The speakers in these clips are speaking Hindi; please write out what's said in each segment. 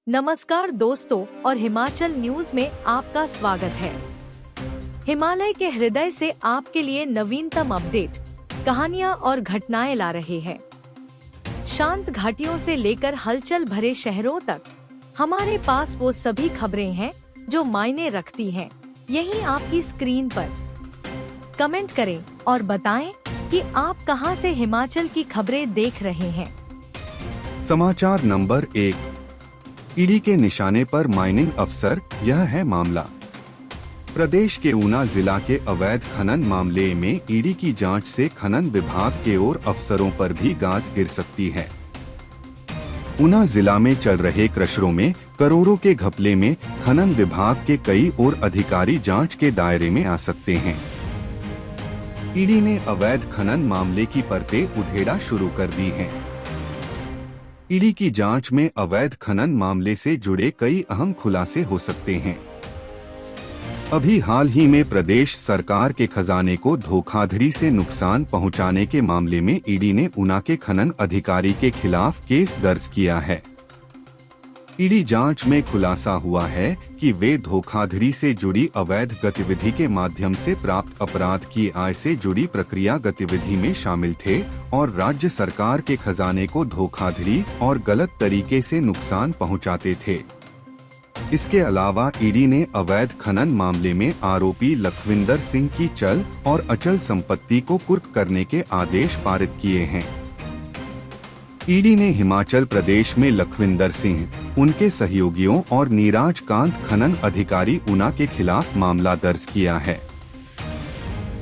नमस्कार दोस्तों और हिमाचल न्यूज में आपका स्वागत है। हिमालय के हृदय से आपके लिए नवीनतम अपडेट, कहानियां और घटनाएं ला रहे हैं। शांत घाटियों से लेकर हलचल भरे शहरों तक हमारे पास वो सभी खबरें हैं जो मायने रखती हैं। यहीं आपकी स्क्रीन पर कमेंट करें और बताएं कि आप कहां से हिमाचल की खबरें देख रहे हैं। समाचार नंबर 1, ईडी के निशाने पर माइनिंग अफसर, यह है मामला। प्रदेश के ऊना जिला के अवैध खनन मामले में ईडी की जांच से खनन विभाग के और अफसरों पर भी गाज गिर सकती है। ऊना जिला में चल रहे क्रशरों में करोड़ों के घपले में खनन विभाग के कई और अधिकारी जांच के दायरे में आ सकते हैं। ईडी ने अवैध खनन मामले की परतें उधेड़ा शुरू कर दी हैं। ईडी की जांच में अवैध खनन मामले से जुड़े कई अहम खुलासे हो सकते हैं। अभी हाल ही में प्रदेश सरकार के खजाने को धोखाधड़ी से नुकसान पहुंचाने के मामले में ईडी ने ऊना के खनन अधिकारी के खिलाफ केस दर्ज किया है। ईडी जांच में खुलासा हुआ है कि वे धोखाधड़ी से जुड़ी अवैध गतिविधि के माध्यम से प्राप्त अपराध की आय से जुड़ी प्रक्रिया गतिविधि में शामिल थे और राज्य सरकार के खजाने को धोखाधड़ी और गलत तरीके से नुकसान पहुंचाते थे। इसके अलावा ईडी ने अवैध खनन मामले में आरोपी लखविंदर सिंह की चल और अचल संपत्ति को कुर्क करने के आदेश पारित किए हैं। ईडी ने हिमाचल प्रदेश में लखविंदर सिंह, उनके सहयोगियों और नीराज कांत खनन अधिकारी ऊना के खिलाफ मामला दर्ज किया है।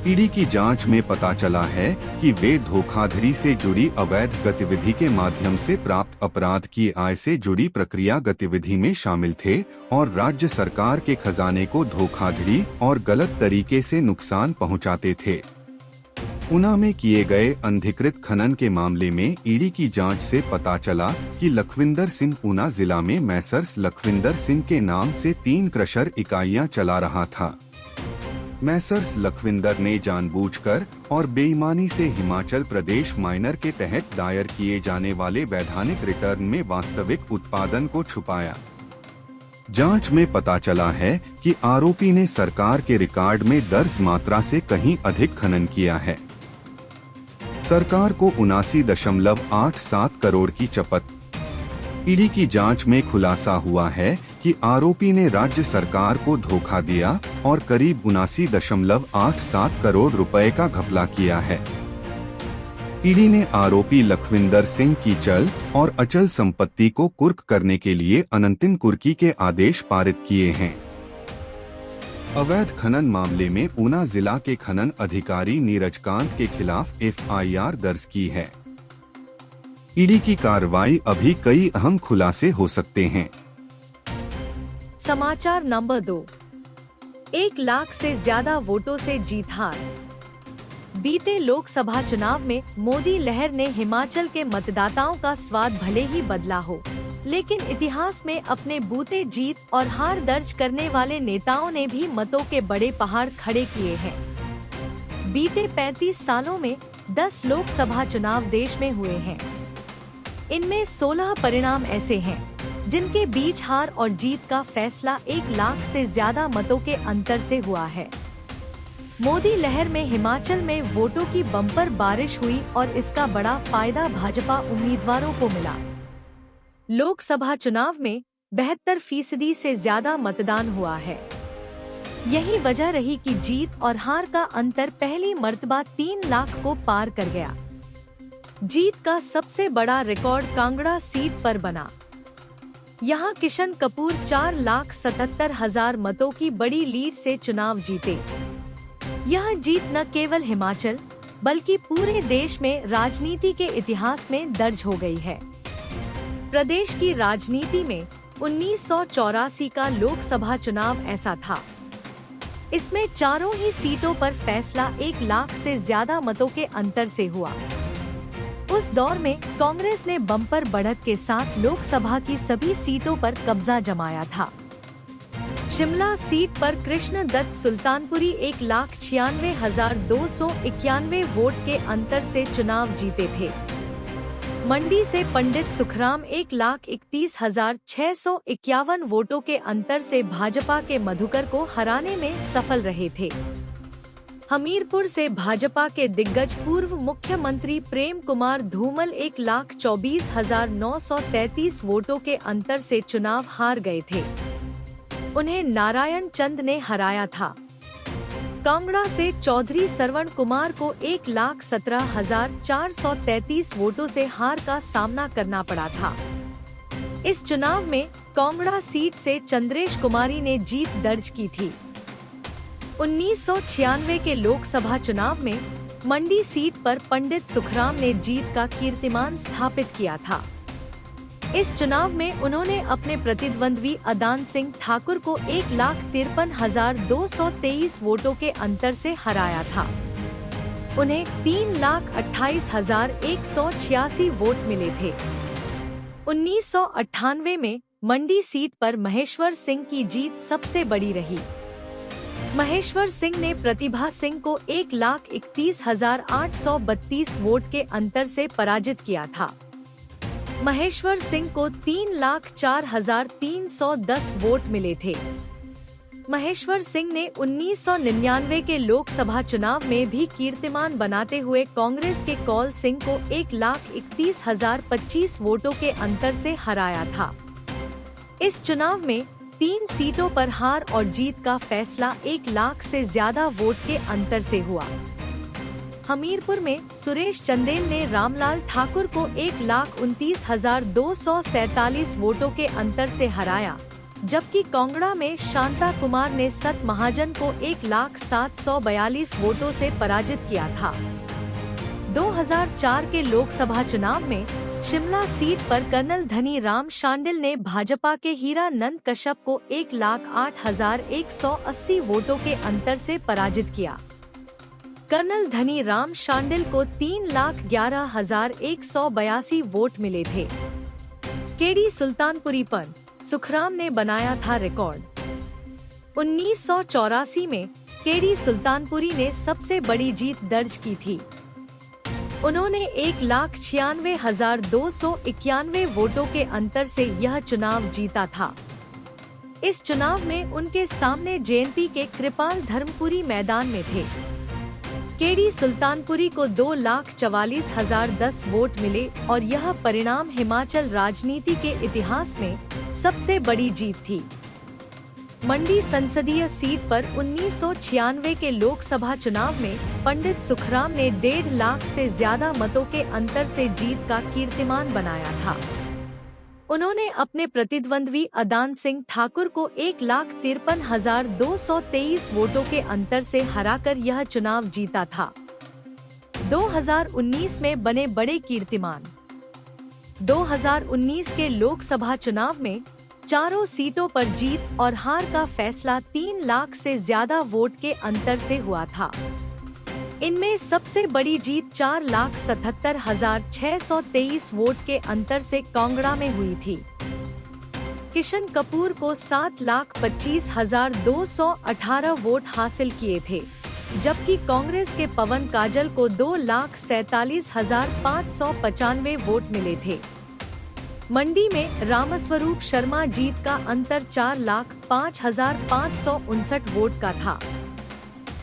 ईडी की जांच में पता चला है कि वे धोखाधड़ी से जुड़ी अवैध गतिविधि के माध्यम से प्राप्त अपराध की आय से जुड़ी प्रक्रिया गतिविधि में शामिल थे और राज्य सरकार के खजाने को धोखाधड़ी और गलत तरीके से नुकसान पहुंचाते थे। ऊना में किए गए अनधिकृत खनन के मामले में ईडी की जांच से पता चला कि लखविंदर सिंह ऊना जिला में मैसर्स लखविंदर सिंह के नाम से 3 क्रशर इकाइयां चला रहा था। मैसर्स लखविंदर ने जानबूझकर और बेईमानी से हिमाचल प्रदेश माइनर के तहत दायर किए जाने वाले वैधानिक रिटर्न में वास्तविक उत्पादन को छुपाया। जांच में पता चला है कि आरोपी ने सरकार के रिकॉर्ड में दर्ज मात्रा से कहीं अधिक खनन किया है। सरकार को 79.87 करोड़ की चपत। ईडी की जांच में खुलासा हुआ है कि आरोपी ने राज्य सरकार को धोखा दिया और करीब 79.87 करोड़ रुपए का घपला किया है। ईडी ने आरोपी लखविंदर सिंह की चल और अचल संपत्ति को कुर्क करने के लिए अनंतिम कुर्की के आदेश पारित किए हैं। अवैध खनन मामले में ऊना जिला के खनन अधिकारी नीरज कांत के खिलाफ एफआईआर दर्ज की है। ईडी की कार्रवाई अभी कई अहम खुलासे हो सकते हैं। समाचार नंबर 2, 1 लाख से ज्यादा वोटों से जीत हार। बीते लोकसभा चुनाव में मोदी लहर ने हिमाचल के मतदाताओं का स्वाद भले ही बदला हो, लेकिन इतिहास में अपने बूते जीत और हार दर्ज करने वाले नेताओं ने भी मतों के बड़े पहाड़ खड़े किए हैं। बीते 35 सालों में 10 लोकसभा चुनाव देश में हुए हैं। इनमें 16 परिणाम ऐसे हैं जिनके बीच हार और जीत का फैसला 1 लाख से ज्यादा मतों के अंतर से हुआ है। मोदी लहर में हिमाचल में वोटों की बम्पर बारिश हुई और इसका बड़ा फायदा भाजपा उम्मीदवारों को मिला। लोकसभा चुनाव में 72% से ज्यादा मतदान हुआ है। यही वजह रही कि जीत और हार का अंतर पहली मर्तबा 3 लाख को पार कर गया। जीत का सबसे बड़ा रिकॉर्ड कांगड़ा सीट पर बना। यहाँ किशन कपूर 4,77,000 मतों की बड़ी लीड से चुनाव जीते। यह जीत न केवल हिमाचल बल्कि पूरे देश में राजनीति के इतिहास में दर्ज हो गई है। प्रदेश की राजनीति में 1984 का लोकसभा चुनाव ऐसा था। इसमें चारों ही सीटों पर फैसला 1 लाख से ज्यादा मतों के अंतर से हुआ। उस दौर में कांग्रेस ने बम्पर बढ़त के साथ लोकसभा की सभी सीटों पर कब्जा जमाया था। शिमला सीट पर कृष्ण दत्त सुल्तानपुरी 1,96,291 वोट के अंतर से चुनाव जीते थे। मंडी से पंडित सुखराम 1,31,651 वोटों के अंतर से भाजपा के मधुकर को हराने में सफल रहे थे। हमीरपुर से भाजपा के दिग्गज पूर्व मुख्यमंत्री प्रेम कुमार धूमल 1,24,933 वोटों के अंतर से चुनाव हार गए थे। उन्हें नारायण चंद ने हराया था। कांगड़ा से चौधरी श्रवण कुमार को 1,17,433 वोटों से हार का सामना करना पड़ा था। इस चुनाव में कांगड़ा सीट से चंद्रेश कुमारी ने जीत दर्ज की थी। 1996 के लोकसभा चुनाव में मंडी सीट पर पंडित सुखराम ने जीत का कीर्तिमान स्थापित किया था। इस चुनाव में उन्होंने अपने प्रतिद्वंद्वी अदान सिंह ठाकुर को 1,53,223 वोटों के अंतर से हराया था। उन्हें 3,28,186 वोट मिले थे। 1998 में मंडी सीट पर महेश्वर सिंह की जीत सबसे बड़ी रही। महेश्वर सिंह ने प्रतिभा सिंह को 1,31,832 वोट के अंतर से पराजित किया था। महेश्वर सिंह को 3,04,310 वोट मिले थे। महेश्वर सिंह ने 1999 के लोकसभा चुनाव में भी कीर्तिमान बनाते हुए कांग्रेस के कौल सिंह को 1,31,025 वोटों के अंतर से हराया था। इस चुनाव में 3 सीटों पर हार और जीत का फैसला 1 लाख से ज्यादा वोट के अंतर से हुआ। हमीरपुर में सुरेश चंदेल ने रामलाल ठाकुर को 1,29,247 वोटों के अंतर से हराया, जबकि कांगड़ा में शांता कुमार ने सत महाजन को 1,07,42 वोटों से पराजित किया था। 2004 के लोकसभा चुनाव में शिमला सीट पर कर्नल धनी राम शांडिल ने भाजपा के हीरा नंद कश्यप को 1,08,180 वोटों के अंतर से पराजित किया। कर्नल धनी राम शांडिल को 3,11,182 वोट मिले थे। केडी सुल्तानपुरी पर सुखराम ने बनाया था रिकॉर्ड। 1984 में केडी सुल्तानपुरी ने सबसे बड़ी जीत दर्ज की थी। उन्होंने 1,96,291 वोटों के अंतर से यह चुनाव जीता था। इस चुनाव में उनके सामने जेएनपी के कृपाल धर्मपुरी मैदान में थे। केडी सुल्तानपुरी को 2,44,010 वोट मिले और यह परिणाम हिमाचल राजनीति के इतिहास में सबसे बड़ी जीत थी। मंडी संसदीय सीट पर 1996 के लोकसभा चुनाव में पंडित सुखराम ने 1.5 लाख से ज्यादा मतों के अंतर से जीत का कीर्तिमान बनाया था। उन्होंने अपने प्रतिद्वंद्वी अदान सिंह ठाकुर को 1,53,223 वोटों के अंतर से हराकर यह चुनाव जीता था। 2019 में बने बड़े कीर्तिमान। 2019 के लोकसभा चुनाव में चारों सीटों पर जीत और हार का फैसला 3 लाख से ज्यादा वोट के अंतर से हुआ था। इनमें सबसे बड़ी जीत 4,77,623 वोट के अंतर से कांगड़ा में हुई थी। किशन कपूर को 7,25,218 वोट हासिल किए थे, जबकि कांग्रेस के पवन काजल को 2,47,595 वोट मिले थे। मंडी में रामस्वरूप शर्मा जीत का अंतर 4,05,559 वोट का था।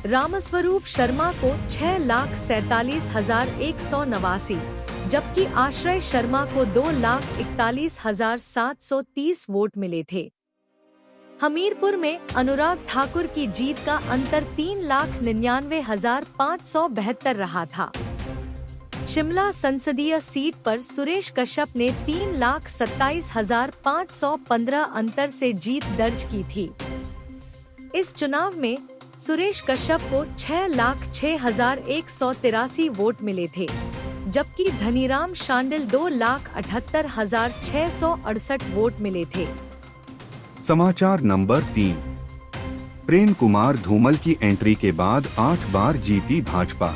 रामस्वरूप शर्मा को 6,47,189, जबकि आश्रय शर्मा को 2,41,730 वोट मिले थे। हमीरपुर में अनुराग ठाकुर की जीत का अंतर 3,99,572 रहा था। शिमला संसदीय सीट पर सुरेश कश्यप ने 3,27,515 अंतर से जीत दर्ज की थी। इस चुनाव में सुरेश कश्यप को 6,06,183 वोट मिले थे, जबकि धनीराम शांडिल 2,78,668 वोट मिले थे। समाचार नंबर 3। प्रेम कुमार धूमल की एंट्री के बाद 8 बार जीती भाजपा।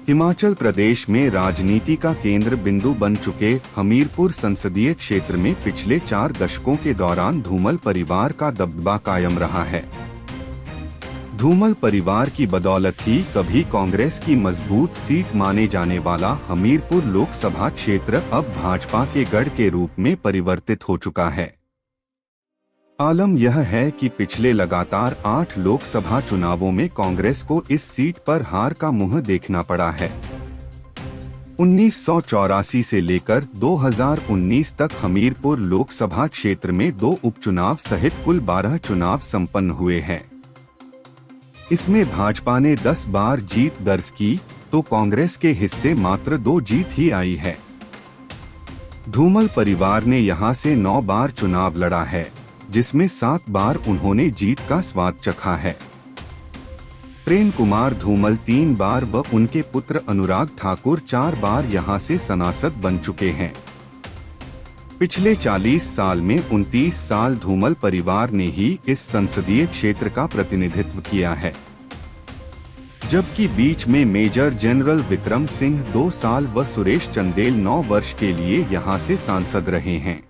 हिमाचल प्रदेश में राजनीति का केंद्र बिंदु बन चुके हमीरपुर संसदीय क्षेत्र में पिछले 4 दशकों के दौरान धूमल परिवार का दबदबा कायम रहा है। धूमल परिवार की बदौलत ही कभी कांग्रेस की मजबूत सीट माने जाने वाला हमीरपुर लोकसभा क्षेत्र अब भाजपा के गढ़ के रूप में परिवर्तित हो चुका है। आलम यह है कि पिछले लगातार 8 लोकसभा चुनावों में कांग्रेस को इस सीट पर हार का मुंह देखना पड़ा है। 1984 से लेकर 2019 तक हमीरपुर लोकसभा क्षेत्र में 2 उपचुनाव सहित कुल 12 चुनाव संपन्न हुए हैं। इसमें भाजपा ने 10 बार जीत दर्ज की तो कांग्रेस के हिस्से मात्र 2 जीत ही आई है। धूमल परिवार ने यहां से 9 बार चुनाव लड़ा है, जिसमें 7 बार उन्होंने जीत का स्वाद चखा है। प्रेम कुमार धूमल 3 बार व उनके पुत्र अनुराग ठाकुर 4 बार यहां से सांसद बन चुके हैं। पिछले 40 साल में 29 साल धूमल परिवार ने ही इस संसदीय क्षेत्र का प्रतिनिधित्व किया है, जबकि बीच में मेजर जनरल विक्रम सिंह 2 साल व सुरेश चंदेल 9 वर्ष के लिए यहां से सांसद रहे हैं।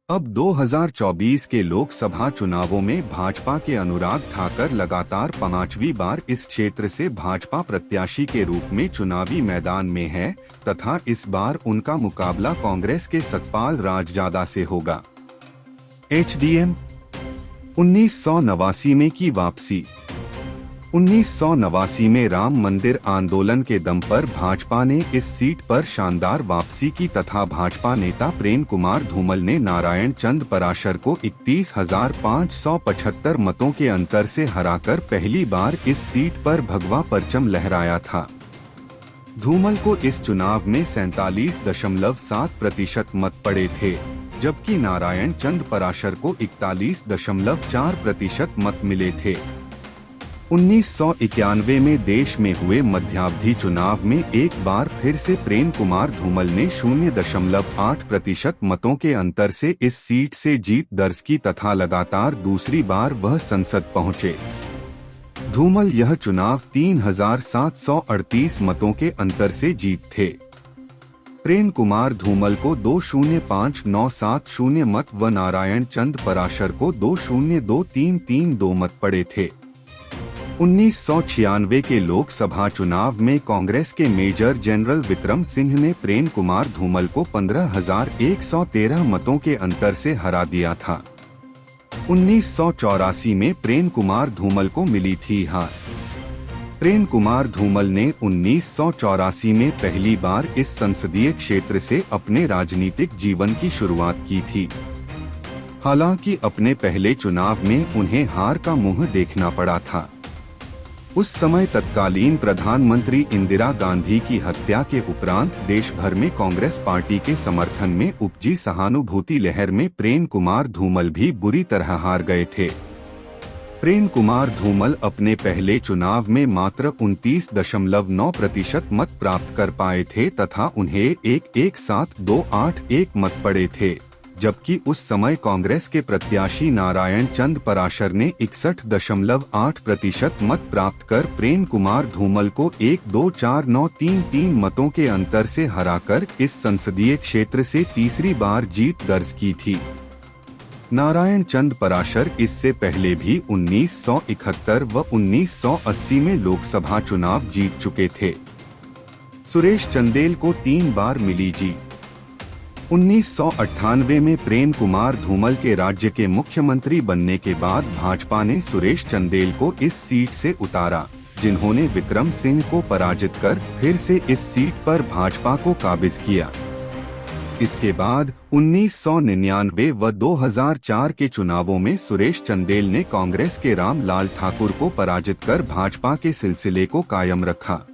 अब 2024 के लोकसभा चुनावों में भाजपा के अनुराग ठाकुर लगातार 5वीं बार इस क्षेत्र से भाजपा प्रत्याशी के रूप में चुनावी मैदान में है तथा इस बार उनका मुकाबला कांग्रेस के सतपाल राजजादा से होगा। एचडीएम 1989 में की वापसी। 1989 में राम मंदिर आंदोलन के दम पर भाजपा ने इस सीट पर शानदार वापसी की तथा भाजपा नेता प्रेम कुमार धूमल ने नारायण चंद पराशर को 31,575 मतों के अंतर से हराकर पहली बार इस सीट पर भगवा परचम लहराया था। धूमल को इस चुनाव में 47.7% मत पड़े थे, जबकि नारायण चंद पराशर को 41.4% मत मिले थे। 1991 में देश में हुए मध्यावधि चुनाव में एक बार फिर से प्रेम कुमार धूमल ने 0.8% मतों के अंतर से इस सीट से जीत दर्ज की तथा लगातार दूसरी बार वह संसद पहुंचे। धूमल यह चुनाव 3,738 मतों के अंतर से जीत थे। प्रेम कुमार धूमल को 2,05,970 मत व नारायण चंद पराशर को 2,02,332 मत पड़े थे। 1996 के लोकसभा चुनाव में कांग्रेस के मेजर जनरल विक्रम सिंह ने प्रेम कुमार धूमल को 15,113 मतों के अंतर से हरा दिया था। 1984 में प्रेम कुमार धूमल को मिली थी हार। प्रेम कुमार धूमल ने 1984 में पहली बार इस संसदीय क्षेत्र से अपने राजनीतिक जीवन की शुरुआत की थी। हालांकि अपने पहले चुनाव में उन्हें हार का मुंह देखना पड़ा था। उस समय तत्कालीन प्रधानमंत्री इंदिरा गांधी की हत्या के उपरांत देश भर में कांग्रेस पार्टी के समर्थन में उपजी सहानुभूति लहर में प्रेम कुमार धूमल भी बुरी तरह हार गए थे। प्रेम कुमार धूमल अपने पहले चुनाव में मात्र 29.9% मत प्राप्त कर पाए थे तथा उन्हें 1,17,281 मत पड़े थे, जबकि उस समय कांग्रेस के प्रत्याशी नारायण चंद पराशर ने 61.8% मत प्राप्त कर प्रेम कुमार धूमल को 1,2,4,9,3,3 मतों के अंतर से हराकर इस संसदीय क्षेत्र से तीसरी बार जीत दर्ज की थी। नारायण चंद पराशर इससे पहले भी 1971 व 1980 में लोकसभा चुनाव जीत चुके थे। सुरेश चंदेल को 3 बार मिली जीत। 1998 में प्रेम कुमार धूमल के राज्य के मुख्यमंत्री बनने के बाद भाजपा ने सुरेश चंदेल को इस सीट से उतारा, जिन्होंने विक्रम सिंह को पराजित कर फिर से इस सीट पर भाजपा को काबिज किया। इसके बाद 1999 व 2004 के चुनावों में सुरेश चंदेल ने कांग्रेस के रामलाल ठाकुर को पराजित कर भाजपा के सिलसिले को कायम रखा।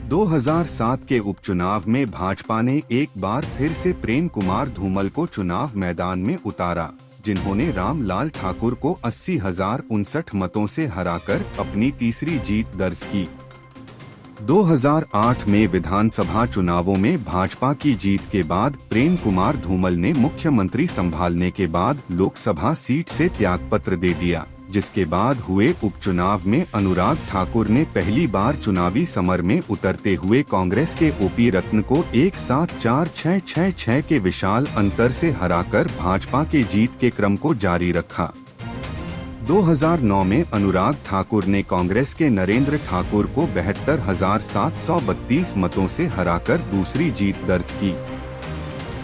2007 के उपचुनाव में भाजपा ने एक बार फिर से प्रेम कुमार धूमल को चुनाव मैदान में उतारा, जिन्होंने रामलाल ठाकुर को 80,059 मतों से हराकर अपनी तीसरी जीत दर्ज की। 2008 में विधानसभा चुनावों में भाजपा की जीत के बाद प्रेम कुमार धूमल ने मुख्यमंत्री संभालने के बाद लोकसभा सीट से त्यागपत्र दे दिया, जिसके बाद हुए उपचुनाव में अनुराग ठाकुर ने पहली बार चुनावी समर में उतरते हुए कांग्रेस के ओपी रत्न को 1,7,4,6,6,6 के विशाल अंतर से हराकर भाजपा के जीत के क्रम को जारी रखा। 2009 में अनुराग ठाकुर ने कांग्रेस के नरेंद्र ठाकुर को 72,732 मतों से हराकर दूसरी जीत दर्ज की,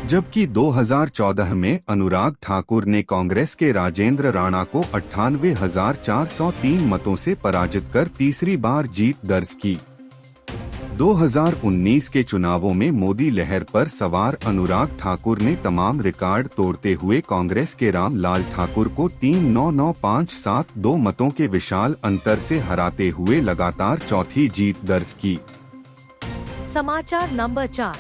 जबकि 2014 में अनुराग ठाकुर ने कांग्रेस के राजेंद्र राणा को 98,403 मतों से पराजित कर तीसरी बार जीत दर्ज की। 2019 के चुनावों में मोदी लहर पर सवार अनुराग ठाकुर ने तमाम रिकॉर्ड तोड़ते हुए कांग्रेस के रामलाल ठाकुर को 3,99,572 मतों के विशाल अंतर से हराते हुए लगातार चौथी जीत दर्ज की। समाचार नंबर 4।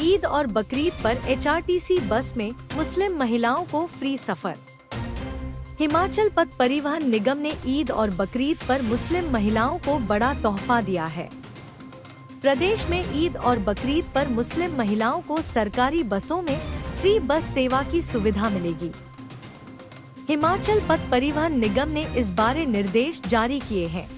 ईद और बकरीद पर एचआरटीसी बस में मुस्लिम महिलाओं को फ्री सफर। हिमाचल पथ परिवहन निगम ने ईद और बकरीद पर मुस्लिम महिलाओं को बड़ा तोहफा दिया है। प्रदेश में ईद और बकरीद पर मुस्लिम महिलाओं को सरकारी बसों में फ्री बस सेवा की सुविधा मिलेगी। हिमाचल पथ परिवहन निगम ने इस बारे निर्देश जारी किए हैं।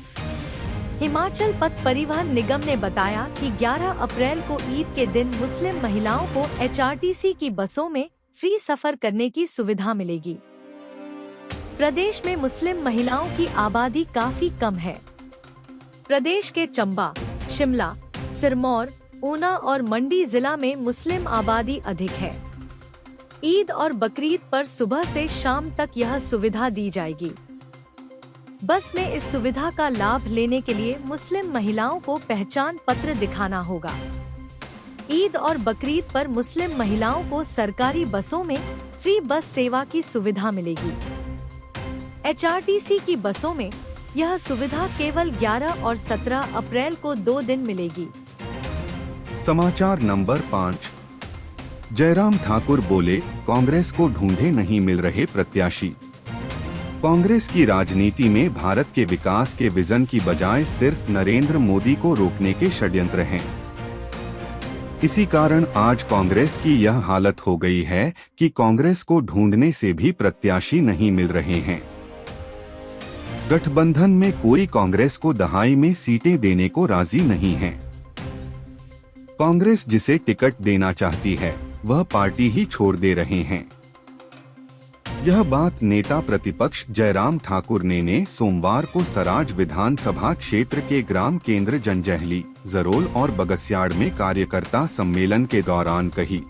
हिमाचल पथ परिवहन निगम ने बताया कि 11 अप्रैल को ईद के दिन मुस्लिम महिलाओं को एचआरटीसी की बसों में फ्री सफर करने की सुविधा मिलेगी। प्रदेश में मुस्लिम महिलाओं की आबादी काफी कम है। प्रदेश के चंबा, शिमला, सिरमौर, ऊना और मंडी जिला में मुस्लिम आबादी अधिक है। ईद और बकरीद पर सुबह से शाम तक यह सुविधा दी जाएगी। बस में इस सुविधा का लाभ लेने के लिए मुस्लिम महिलाओं को पहचान पत्र दिखाना होगा। ईद और बकरीद पर मुस्लिम महिलाओं को सरकारी बसों में फ्री बस सेवा की सुविधा मिलेगी। एचआरटीसी की बसों में यह सुविधा केवल 11 और 17 अप्रैल को 2 दिन मिलेगी। समाचार नंबर 5। जयराम ठाकुर बोले, कांग्रेस को ढूंढे नहीं मिल रहे प्रत्याशी। कांग्रेस की राजनीति में भारत के विकास के विजन की बजाय सिर्फ नरेंद्र मोदी को रोकने के षड्यंत्र हैं। इसी कारण आज कांग्रेस की यह हालत हो गई है कि कांग्रेस को ढूंढने से भी प्रत्याशी नहीं मिल रहे हैं। गठबंधन में कोई कांग्रेस को दहाई में सीटें देने को राजी नहीं है। कांग्रेस जिसे टिकट देना चाहती है वह पार्टी ही छोड़ दे रहे हैं। यह बात नेता प्रतिपक्ष जयराम ठाकुर ने सोमवार को सराज विधानसभा क्षेत्र के ग्राम केंद्र जंजैहली, जरोल और बगस्याड़ में कार्यकर्ता सम्मेलन के दौरान कही।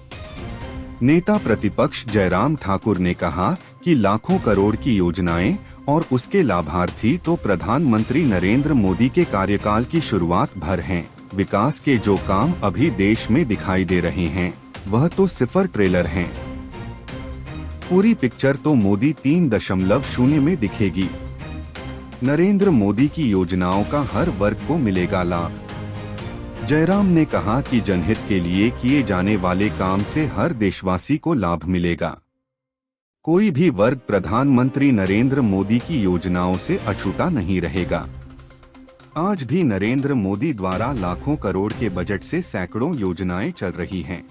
नेता प्रतिपक्ष जयराम ठाकुर ने कहा कि लाखों करोड़ की योजनाएं और उसके लाभार्थी तो प्रधानमंत्री नरेंद्र मोदी के कार्यकाल की शुरुआत भर हैं। विकास के जो काम अभी देश में दिखाई दे रहे हैं वह तो सिर्फ ट्रेलर हैं। पूरी पिक्चर तो मोदी 3.0 में दिखेगी। नरेंद्र मोदी की योजनाओं का हर वर्ग को मिलेगा लाभ। जयराम ने कहा कि जनहित के लिए किए जाने वाले काम से हर देशवासी को लाभ मिलेगा। कोई भी वर्ग प्रधानमंत्री नरेंद्र मोदी की योजनाओं से अछूता नहीं रहेगा। आज भी नरेंद्र मोदी द्वारा लाखों करोड़ के बजट से सैकड़ों योजनाएं चल रही हैं।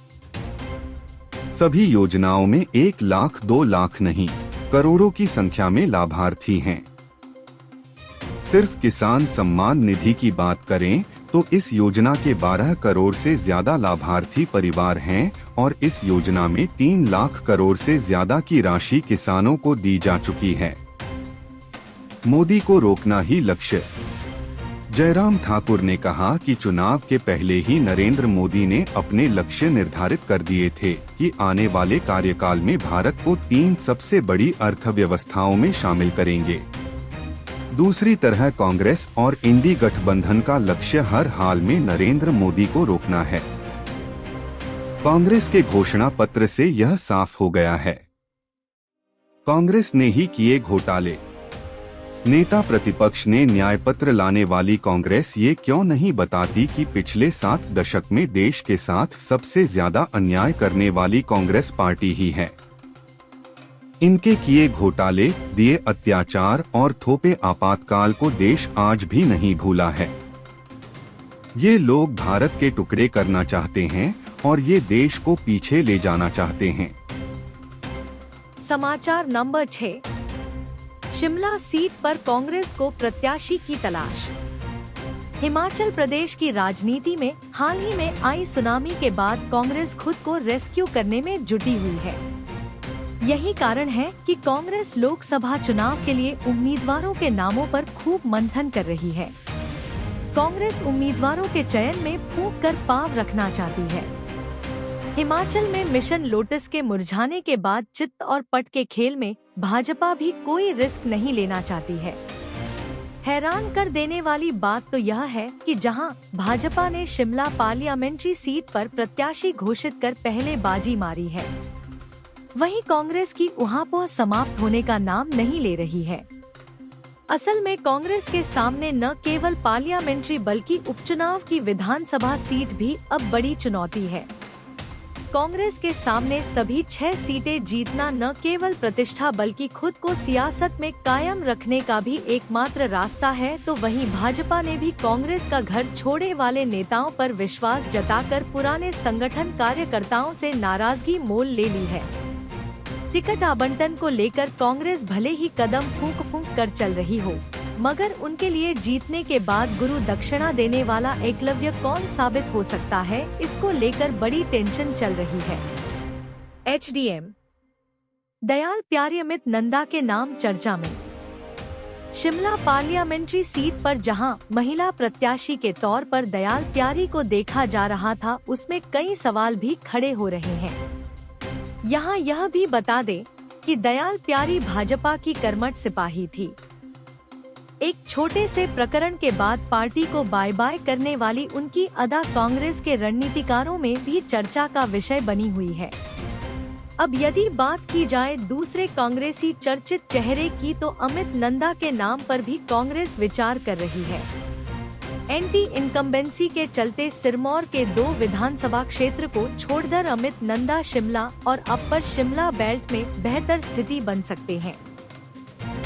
सभी योजनाओं में 1 लाख 2 लाख नहीं, करोड़ों की संख्या में लाभार्थी हैं। सिर्फ किसान सम्मान निधि की बात करें तो इस योजना के 12 करोड़ से ज्यादा लाभार्थी परिवार हैं और इस योजना में 3 लाख करोड़ से ज्यादा की राशि किसानों को दी जा चुकी है। मोदी को रोकना ही लक्ष्य। जयराम ठाकुर ने कहा कि चुनाव के पहले ही नरेंद्र मोदी ने अपने लक्ष्य निर्धारित कर दिए थे कि आने वाले कार्यकाल में भारत को 3 सबसे बड़ी अर्थव्यवस्थाओं में शामिल करेंगे। दूसरी तरह कांग्रेस और इंडी गठबंधन का लक्ष्य हर हाल में नरेंद्र मोदी को रोकना है। कांग्रेस के घोषणा पत्र से यह साफ हो गया है। कांग्रेस ने ही किए घोटाले। नेता प्रतिपक्ष ने न्याय पत्र लाने वाली कांग्रेस ये क्यों नहीं बताती कि पिछले 7 दशक में देश के साथ सबसे ज्यादा अन्याय करने वाली कांग्रेस पार्टी ही है। इनके किए घोटाले, दिए अत्याचार और थोपे आपातकाल को देश आज भी नहीं भूला है। ये लोग भारत के टुकड़े करना चाहते हैं और ये देश को पीछे ले जाना चाहते हैं। समाचार नंबर 6। शिमला सीट पर कांग्रेस को प्रत्याशी की तलाश। हिमाचल प्रदेश की राजनीति में हाल ही में आई सुनामी के बाद कांग्रेस खुद को रेस्क्यू करने में जुटी हुई है। यही कारण है कि कांग्रेस लोकसभा चुनाव के लिए उम्मीदवारों के नामों पर खूब मंथन कर रही है। कांग्रेस उम्मीदवारों के चयन में फूंक कर पांव रखना चाहती है। हिमाचल में मिशन लोटस के मुरझाने के बाद चित्त और पट के खेल में भाजपा भी कोई रिस्क नहीं लेना चाहती है। हैरान कर देने वाली बात तो यह है कि जहां भाजपा ने शिमला पार्लियामेंट्री सीट पर प्रत्याशी घोषित कर पहले बाजी मारी है, वहीं कांग्रेस की उहापोह समाप्त होने का नाम नहीं ले रही है। असल में कांग्रेस के सामने न केवल पार्लियामेंट्री बल्कि उपचुनाव की विधानसभा सीट भी अब बड़ी चुनौती है। कांग्रेस के सामने सभी 6 सीटें जीतना न केवल प्रतिष्ठा बल्कि खुद को सियासत में कायम रखने का भी एकमात्र रास्ता है, तो वहीं भाजपा ने भी कांग्रेस का घर छोड़ने वाले नेताओं पर विश्वास जताकर पुराने संगठन कार्यकर्ताओं से नाराजगी मोल ले ली है। टिकट आवंटन को लेकर कांग्रेस भले ही कदम फूंक फूंक कर चल रही हो, मगर उनके लिए जीतने के बाद गुरु दक्षिणा देने वाला एकलव्य कौन साबित हो सकता है, इसको लेकर बड़ी टेंशन चल रही है। एचडीएम दयाल प्यारी अमित नंदा के नाम चर्चा में। शिमला पार्लियामेंट्री सीट पर जहां महिला प्रत्याशी के तौर पर दयाल प्यारी को देखा जा रहा था, उसमें कई सवाल भी खड़े हो रहे हैं। यहाँ यह भी बता दें कि दयाल प्यारी भाजपा की कर्मठ सिपाही थी। एक छोटे से प्रकरण के बाद पार्टी को बाय बाय करने वाली उनकी अदा कांग्रेस के रणनीतिकारों में भी चर्चा का विषय बनी हुई है। अब यदि बात की जाए दूसरे कांग्रेसी चर्चित चेहरे की, तो अमित नंदा के नाम पर भी कांग्रेस विचार कर रही है। एंटी इनकम्बेंसी के चलते सिरमौर के 2 विधानसभा क्षेत्र को छोड़कर अमित नंदा शिमला और अपर शिमला बेल्ट में बेहतर स्थिति बन सकते हैं।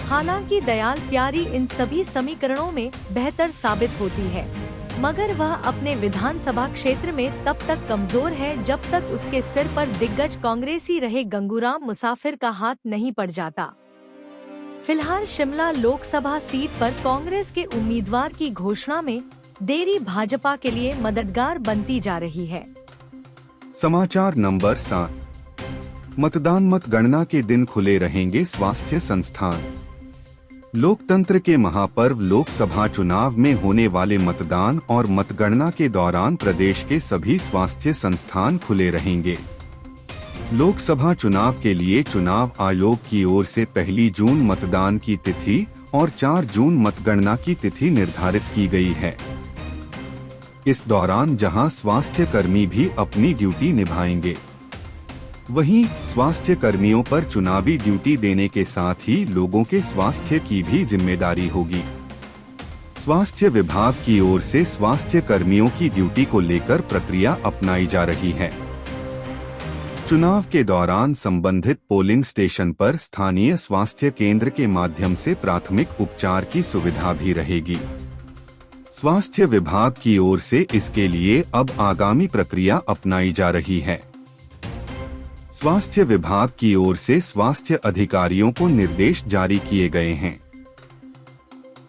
हालांकि दयाल प्यारी इन सभी समीकरणों में बेहतर साबित होती है, मगर वह अपने विधानसभा क्षेत्र में तब तक कमजोर है जब तक उसके सिर पर दिग्गज कांग्रेसी रहे गंगूराम मुसाफिर का हाथ नहीं पड़ जाता। फिलहाल शिमला लोकसभा सीट पर कांग्रेस के उम्मीदवार की घोषणा में देरी भाजपा के लिए मददगार बनती जा रही है। समाचार नंबर 7। मतदान मतगणना के दिन खुले रहेंगे स्वास्थ्य संस्थान। लोकतंत्र के महापर्व लोकसभा चुनाव में होने वाले मतदान और मतगणना के दौरान प्रदेश के सभी स्वास्थ्य संस्थान खुले रहेंगे। लोकसभा चुनाव के लिए चुनाव आयोग की ओर से 1 जून मतदान की तिथि और 4 जून मतगणना की तिथि निर्धारित की गई है। इस दौरान जहां स्वास्थ्य कर्मी भी अपनी ड्यूटी निभाएंगे, वहीं स्वास्थ्य कर्मियों पर चुनावी ड्यूटी देने के साथ ही लोगों के स्वास्थ्य की भी जिम्मेदारी होगी। स्वास्थ्य विभाग की ओर से स्वास्थ्य कर्मियों की ड्यूटी को लेकर प्रक्रिया अपनाई जा रही है। चुनाव के दौरान संबंधित पोलिंग स्टेशन पर स्थानीय स्वास्थ्य केंद्र के माध्यम से प्राथमिक उपचार की सुविधा भी रहेगी। स्वास्थ्य विभाग की ओर से इसके लिए अब आगामी प्रक्रिया अपनाई जा रही है। स्वास्थ्य विभाग की ओर से स्वास्थ्य अधिकारियों को निर्देश जारी किए गए हैं।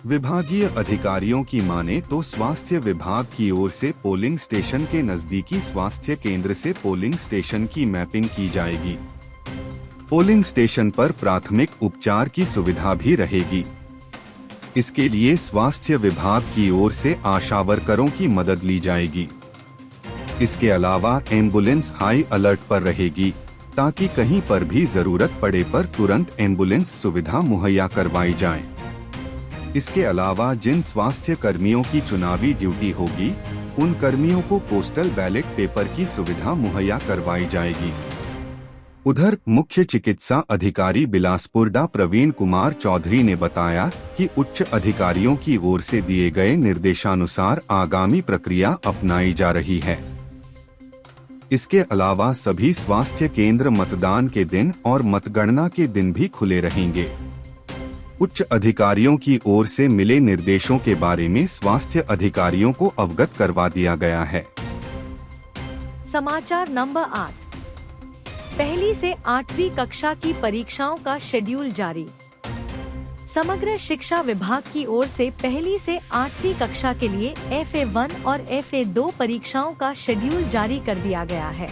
विभागीय अधिकारियों की माने तो स्वास्थ्य विभाग की ओर से पोलिंग स्टेशन के नजदीकी स्वास्थ्य केंद्र से पोलिंग स्टेशन की मैपिंग की जाएगी। पोलिंग स्टेशन पर प्राथमिक उपचार की सुविधा भी रहेगी। इसके लिए स्वास्थ्य विभाग की ओर से आशा वर्करों की मदद ली जाएगी। इसके अलावा एम्बुलेंस हाई अलर्ट पर रहेगी ताकि कहीं पर भी जरूरत पड़े पर तुरंत एम्बुलेंस सुविधा मुहैया करवाई जाए। इसके अलावा जिन स्वास्थ्य कर्मियों की चुनावी ड्यूटी होगी, उन कर्मियों को पोस्टल बैलेट पेपर की सुविधा मुहैया करवाई जाएगी। उधर मुख्य चिकित्सा अधिकारी बिलासपुर डा प्रवीण कुमार चौधरी ने बताया कि उच्च अधिकारियों की ओर से दिए गए निर्देशानुसार आगामी प्रक्रिया अपनाई जा रही है। इसके अलावा सभी स्वास्थ्य केंद्र मतदान के दिन और मतगणना के दिन भी खुले रहेंगे। उच्च अधिकारियों की ओर से मिले निर्देशों के बारे में स्वास्थ्य अधिकारियों को अवगत करवा दिया गया है। समाचार नंबर 8। पहली से 8वीं कक्षा की परीक्षाओं का शेड्यूल जारी। समग्र शिक्षा विभाग की ओर से पहली से 8वीं कक्षा के लिए FA1 और FA2 परीक्षाओं का शेड्यूल जारी कर दिया गया है।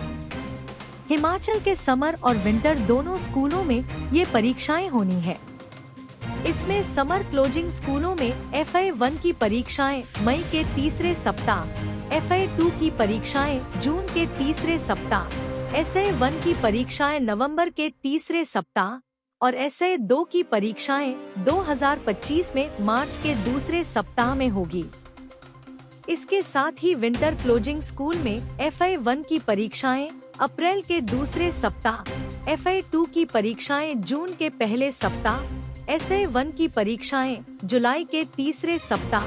हिमाचल के समर और विंटर दोनों स्कूलों में ये परीक्षाएं होनी है। इसमें समर क्लोजिंग स्कूलों में FA1 की परीक्षाएं मई के तीसरे सप्ताह, FA2 की परीक्षाएं जून के तीसरे सप्ताह, SA1 की परीक्षाएं नवंबर के तीसरे सप्ताह और SA2 की परीक्षाएं 2025 में मार्च के दूसरे सप्ताह में होगी। इसके साथ ही विंटर क्लोजिंग स्कूल में FA1 की परीक्षाएं अप्रैल के दूसरे सप्ताह, FA2 की परीक्षाएं जून के पहले सप्ताह, SA1 की परीक्षाएं जुलाई के तीसरे सप्ताह,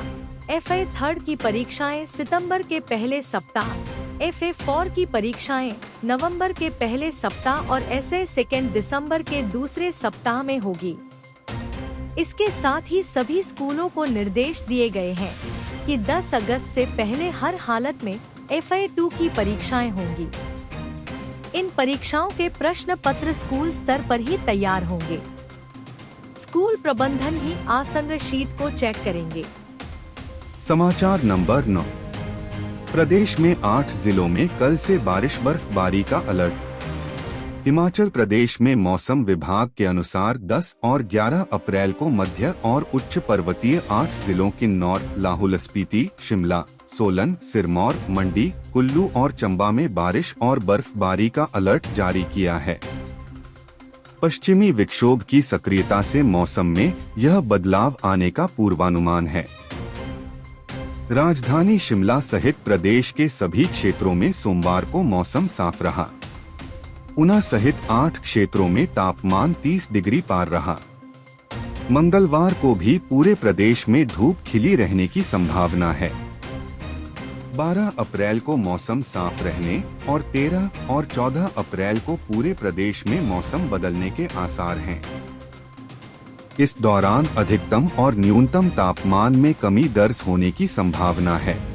FA3 की परीक्षाएं सितंबर के पहले सप्ताह, FA4 की परीक्षाएं नवंबर के पहले सप्ताह और SA2 दिसंबर के दूसरे सप्ताह में होगी। इसके साथ ही सभी स्कूलों को निर्देश दिए गए हैं कि 10 अगस्त से पहले हर हालत में FA2 की परीक्षाएं होंगी। इन परीक्षाओं के प्रश्न पत्र स्कूल स्तर पर ही तैयार होंगे। स्कूल प्रबंधन ही आसन्न शीट को चेक करेंगे। समाचार नंबर 9। प्रदेश में 8 जिलों में कल से बारिश बर्फबारी का अलर्ट। हिमाचल प्रदेश में मौसम विभाग के अनुसार 10 और 11 अप्रैल को मध्य और उच्च पर्वतीय 8 जिलों किन्नौर, लाहौल स्पीति, शिमला, सोलन, सिरमौर, मंडी, कुल्लू और चंबा में बारिश और बर्फबारी का अलर्ट जारी किया है। पश्चिमी विक्षोभ की सक्रियता से मौसम में यह बदलाव आने का पूर्वानुमान है। राजधानी शिमला सहित प्रदेश के सभी क्षेत्रों में सोमवार को मौसम साफ रहा। ऊना सहित 8 क्षेत्रों में तापमान 30 डिग्री पार रहा। मंगलवार को भी पूरे प्रदेश में धूप खिली रहने की संभावना है। 12 अप्रैल को मौसम साफ रहने और 13 और 14 अप्रैल को पूरे प्रदेश में मौसम बदलने के आसार हैं। इस दौरान अधिकतम और न्यूनतम तापमान में कमी दर्ज होने की संभावना है।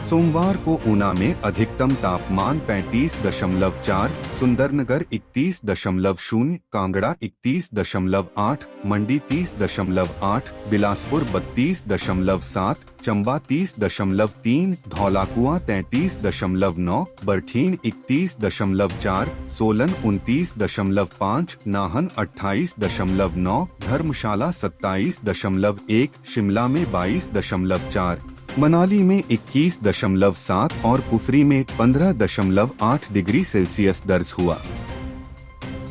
सोमवार को ऊना में अधिकतम तापमान 35.4, सुंदरनगर 31.0, कांगड़ा 31.8, मंडी 30.8, बिलासपुर 32.7, चंबा 30.3, धौलाकुआं 33.9, बरठीन 31.4, सोलन 29.5, नाहन 28.9, धर्मशाला 27.1, शिमला में 22.4, मनाली में 21.7 और कुफरी में 15.8 डिग्री सेल्सियस दर्ज हुआ।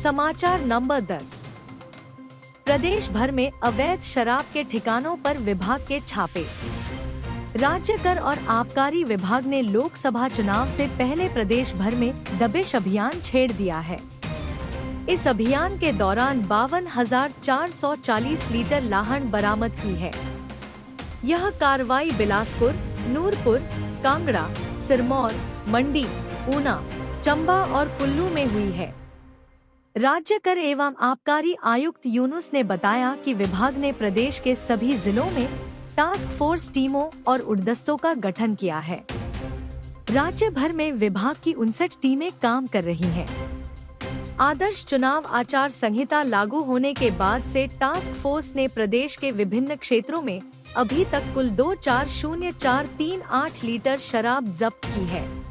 समाचार नंबर 10। प्रदेश भर में अवैध शराब के ठिकानों पर विभाग के छापे। राज्य कर और आबकारी विभाग ने लोकसभा चुनाव से पहले प्रदेश भर में दबिश अभियान छेड़ दिया है। इस अभियान के दौरान 52,440 लीटर लाहन बरामद की है। यह कार्रवाई बिलासपुर, नूरपुर, कांगड़ा, सिरमौर, मंडी, ऊना, चंबा और कुल्लू में हुई है। राज्य कर एवं आबकारी आयुक्त यूनुस ने बताया कि विभाग ने प्रदेश के सभी जिलों में टास्क फोर्स टीमों और उड़दस्तों का गठन किया है। राज्य भर में विभाग की 59 टीमें काम कर रही हैं। आदर्श चुनाव आचार संहिता लागू होने के बाद से टास्क फोर्स ने प्रदेश के विभिन्न क्षेत्रों में अभी तक कुल 2,40,438 लीटर शराब जब्त की है।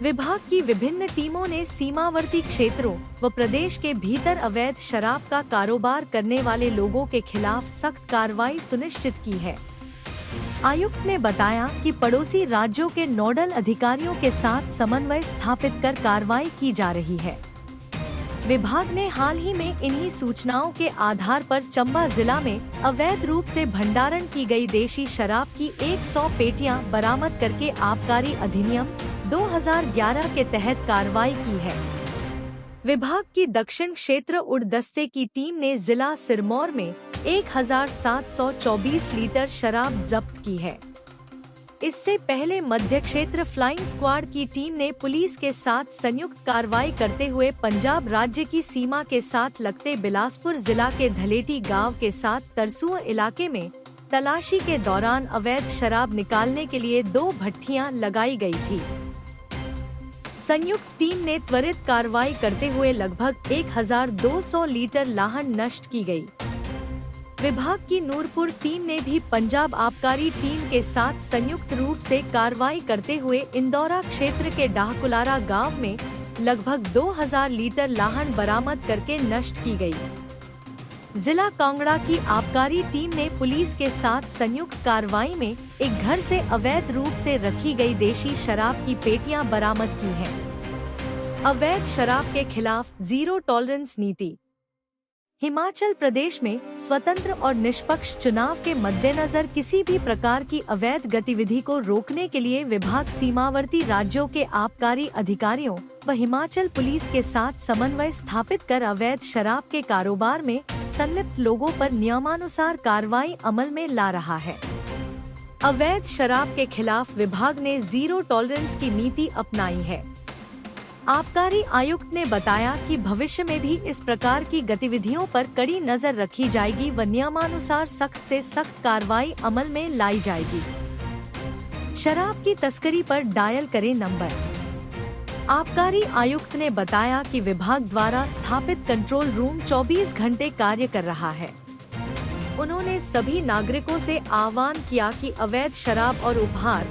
विभाग की विभिन्न टीमों ने सीमावर्ती क्षेत्रों व प्रदेश के भीतर अवैध शराब का कारोबार करने वाले लोगों के खिलाफ सख्त कार्रवाई सुनिश्चित की है। आयुक्त ने बताया कि पड़ोसी राज्यों के नोडल अधिकारियों के साथ समन्वय स्थापित कर कार्रवाई की जा रही है। विभाग ने हाल ही में इन्हीं सूचनाओं के आधार पर चंबा जिला में अवैध रूप से भंडारण की गई देशी शराब की 100 पेटियां बरामद करके आबकारी अधिनियम 2011 के तहत कार्रवाई की है। विभाग की दक्षिण क्षेत्र उड़दस्ते की टीम ने जिला सिरमौर में 1,724 लीटर शराब जब्त की है। इससे पहले मध्य क्षेत्र फ्लाइंग स्क्वाड की टीम ने पुलिस के साथ संयुक्त कार्रवाई करते हुए पंजाब राज्य की सीमा के साथ लगते बिलासपुर जिला के धलेटी गांव के साथ तरसुआ इलाके में तलाशी के दौरान अवैध शराब निकालने के लिए 2 भट्टियां लगाई गई थी। संयुक्त टीम ने त्वरित कार्रवाई करते हुए लगभग 1,200 लीटर लाहन नष्ट की गई। विभाग की नूरपुर टीम ने भी पंजाब आबकारी टीम के साथ संयुक्त रूप से कार्रवाई करते हुए इंदौरा क्षेत्र के डाहकुलारा गांव में लगभग 2000 लीटर लाहन बरामद करके नष्ट की गई। जिला कांगड़ा की आबकारी टीम ने पुलिस के साथ संयुक्त कार्रवाई में एक घर से अवैध रूप से रखी गई देशी शराब की पेटियां बरामद की हैं। अवैध शराब के खिलाफ जीरो टॉलरेंस नीति। हिमाचल प्रदेश में स्वतंत्र और निष्पक्ष चुनाव के मद्देनजर किसी भी प्रकार की अवैध गतिविधि को रोकने के लिए विभाग सीमावर्ती राज्यों के आबकारी अधिकारियों व हिमाचल पुलिस के साथ समन्वय स्थापित कर अवैध शराब के कारोबार में संलिप्त लोगों पर नियमानुसार कार्रवाई अमल में ला रहा है। अवैध शराब के खिलाफ विभाग ने जीरो टॉलरेंस की नीति अपनाई है। आबकारी आयुक्त ने बताया कि भविष्य में भी इस प्रकार की गतिविधियों पर कड़ी नजर रखी जाएगी व नियमानुसार सख्त से सख्त कार्रवाई अमल में लाई जाएगी। शराब की तस्करी पर डायल करें नंबर। आबकारी आयुक्त ने बताया कि विभाग द्वारा स्थापित कंट्रोल रूम 24 घंटे कार्य कर रहा है। उन्होंने सभी नागरिकों से आह्वान किया कि अवैध शराब और उपहार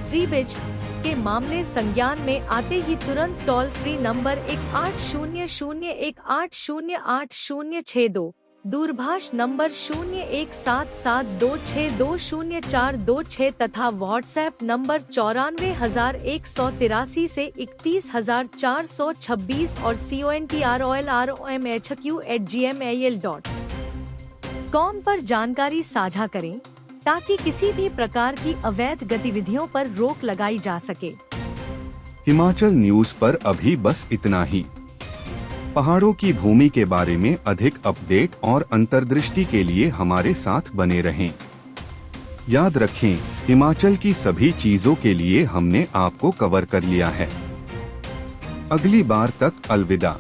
फ्रीबेज के मामले संज्ञान में आते ही तुरंत टोल फ्री नंबर 1800180862, दूरभाष नंबर 017726200426 तथा व्हाट्सएप नंबर 94,183 से 31,426 और controlroomhq@gmail.com पर जानकारी साझा करें ताकि किसी भी प्रकार की अवैध गतिविधियों पर रोक लगाई जा सके। हिमाचल न्यूज पर अभी बस इतना ही। पहाड़ों की भूमि के बारे में अधिक अपडेट और अंतर्दृष्टि के लिए हमारे साथ बने रहें। याद रखें, हिमाचल की सभी चीजों के लिए हमने आपको कवर कर लिया है। अगली बार तक अलविदा।